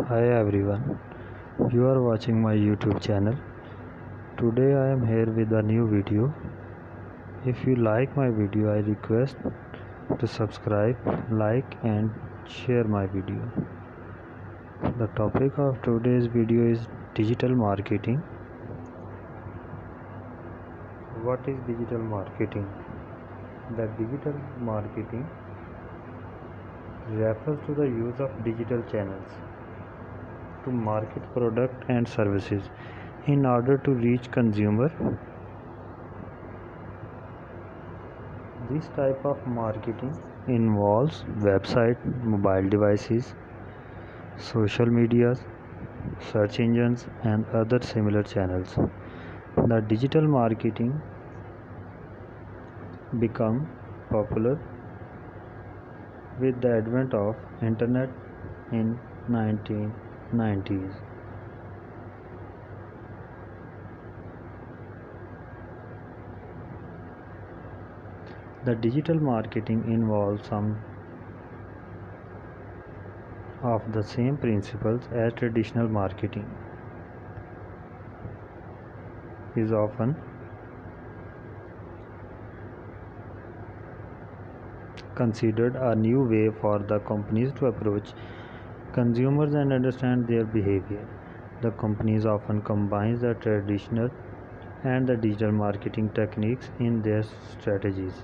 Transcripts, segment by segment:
Hi everyone, you are watching my YouTube channel. Today I am here with a new video. If you like my video, I request to subscribe, like and share my video. The topic of today's video is digital marketing. What is digital marketing? The digital marketing refers to the use of digital channels to market product and services in order to reach consumer. This type of marketing involves website, mobile devices, social medias, search engines and other similar channels. The digital marketing became popular with the advent of internet in 1990s. The digital marketing involves some of the same principles as traditional marketing. Is often considered a new way for the companies to approach consumers and understand their behavior. The companies often combine the traditional and the digital marketing techniques in their strategies.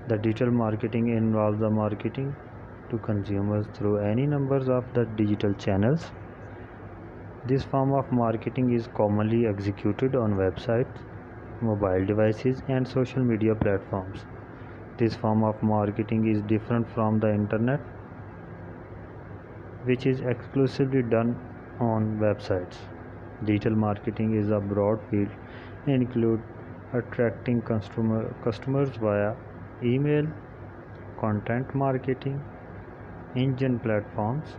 The digital marketing involves the marketing to consumers through any numbers of the digital channels. This form of marketing is commonly executed on websites, mobile devices and social media platforms. This form of marketing is different from the internet, which is exclusively done on websites. Digital marketing is a broad field and includes attracting customers via email, content marketing, engine platforms,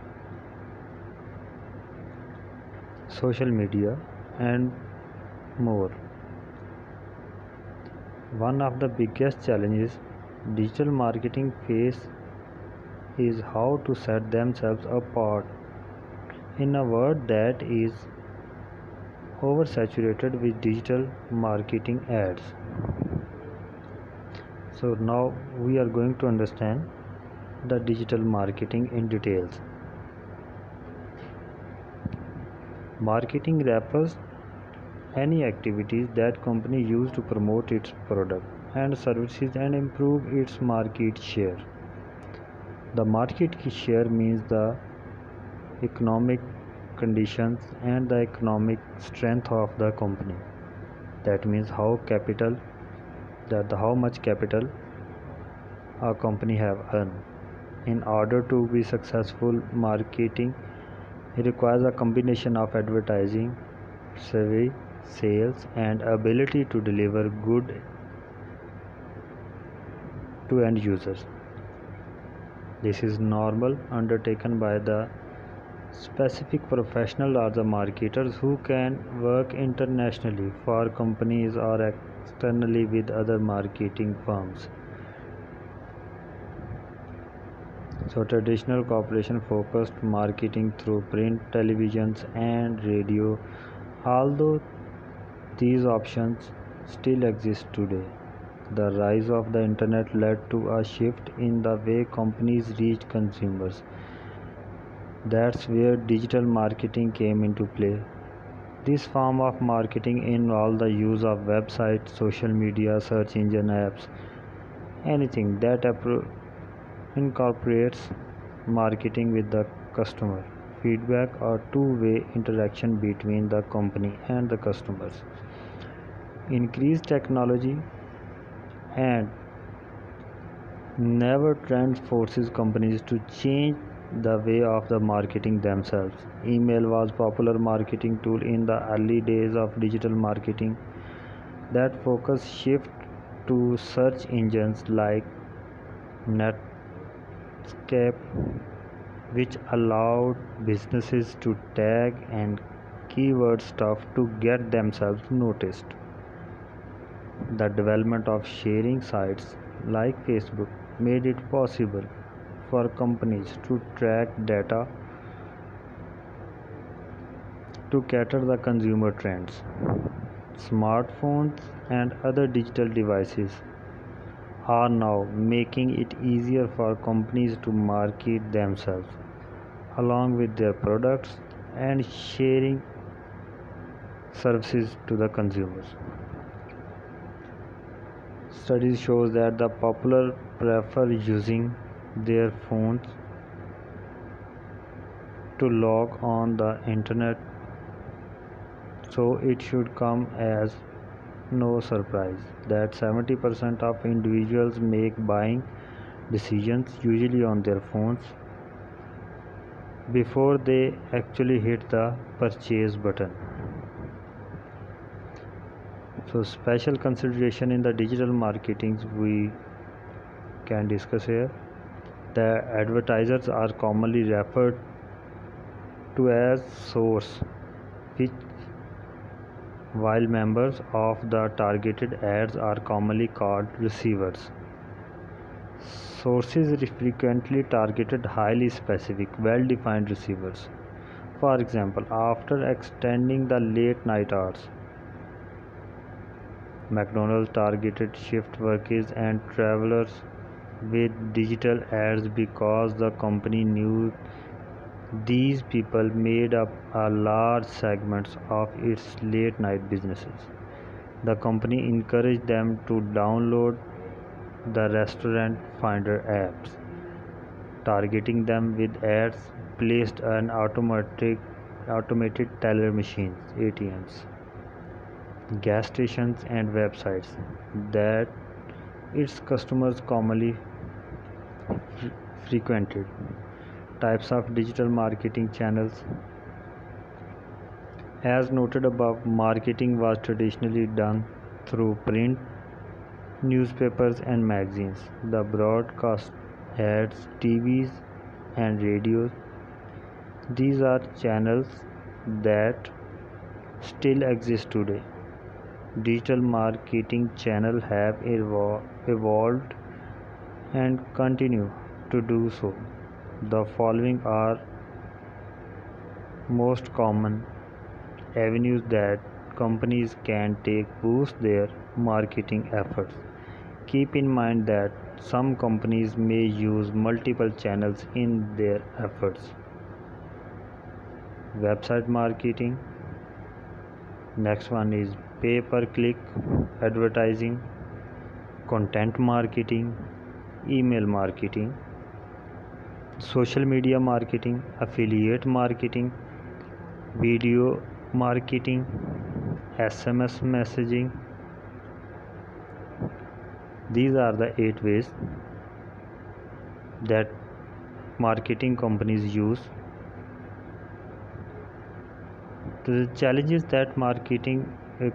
social media and more. One of the biggest challenges digital marketing face is how to set themselves apart in a world that is oversaturated with digital marketing ads. So now we are going to understand the digital marketing in details. Marketing refers any activities that company use to promote its product and services and improve its market share. The market share means the economic conditions and the economic strength of the company. That means how much capital a company have earned. In order to be successful, marketing requires a combination of advertising, survey, sales and ability to deliver good to end users. This is normal undertaken by the specific professional or the marketers who can work internationally for companies or externally with other marketing firms. So traditional corporation focused marketing through print, televisions and radio, although these options still exist today. The rise of the internet led to a shift in the way companies reach consumers. That's where digital marketing came into play. This form of marketing involves the use of websites, social media, search engine apps, anything that incorporates marketing with the customer, feedback or two-way interaction between the company and the customers. Increased technology and never trends forces companies to change the way of the marketing themselves. Email was popular marketing tool in the early days of digital marketing. That focus shift to search engines like Netscape, which allowed businesses to tag and keyword stuff to get themselves noticed. The development of sharing sites like Facebook made it possible for companies to track data to cater the consumer trends. Smartphones and other digital devices are now making it easier for companies to market themselves along with their products and sharing services to the consumers. Studies shows that the popular prefer using their phones to log on the internet, so it should come as no surprise that 70% of individuals make buying decisions usually on their phones before they actually hit the purchase button. So special consideration in the digital marketing we can discuss here. The advertisers are commonly referred to as source, which while members of the targeted ads are commonly called receivers. Sources frequently targeted highly specific, well-defined receivers. For example, after extending the late night hours, McDonald's targeted shift workers and travelers with digital ads because the company knew these people made up a large segments of its late night businesses. The company encouraged them to download the restaurant finder apps, targeting them with ads placed on automated teller machines, ATMs, gas stations and websites that its customers commonly frequented. Types of digital marketing channels. As noted above, marketing was traditionally done through print, newspapers and magazines, the broadcast ads, TVs and radios. These are channels that still exist today. Digital marketing channels have evolved and continue to do so. The following are most common avenues that companies can take boost their marketing efforts. Keep in mind that some companies may use multiple channels in their efforts. Website marketing. Next one is pay-per-click advertising, content marketing, email marketing, social media marketing, affiliate marketing, video marketing, SMS messaging. These are the 8 ways that marketing companies use. The challenges that marketing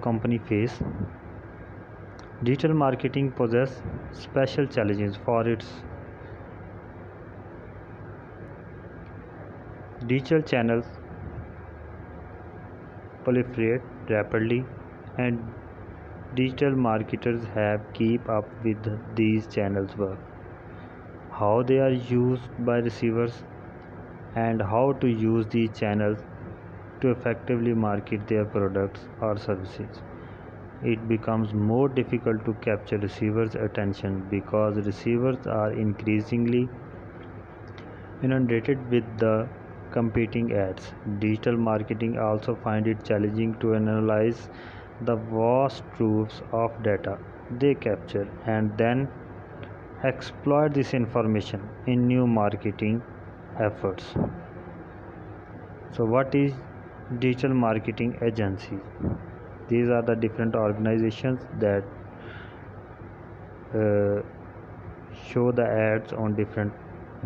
company face. Digital marketing possesses special challenges for its digital channels proliferate rapidly and digital marketers have keep up with these channels work, how they are used by receivers and how to use these channels to effectively market their products or services. It becomes more difficult to capture receivers' attention because receivers are increasingly inundated with the competing ads. Digital marketing also find it challenging to analyze the vast troves of data they capture and then exploit this information in new marketing efforts. So what is digital marketing agencies? These are the different organizations that show the ads on different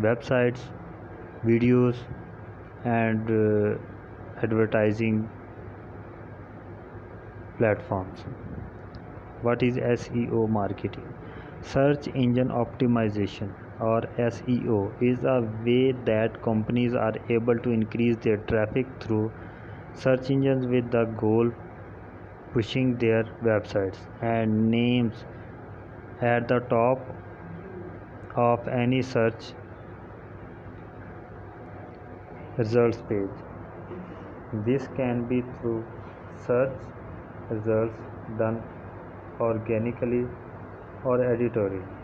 websites, videos and advertising platforms. What is SEO marketing? Search engine optimization or SEO is a way that companies are able to increase their traffic through search engines with the goal pushing their websites and names at the top of any search results page. This can be through search results done organically or editorial.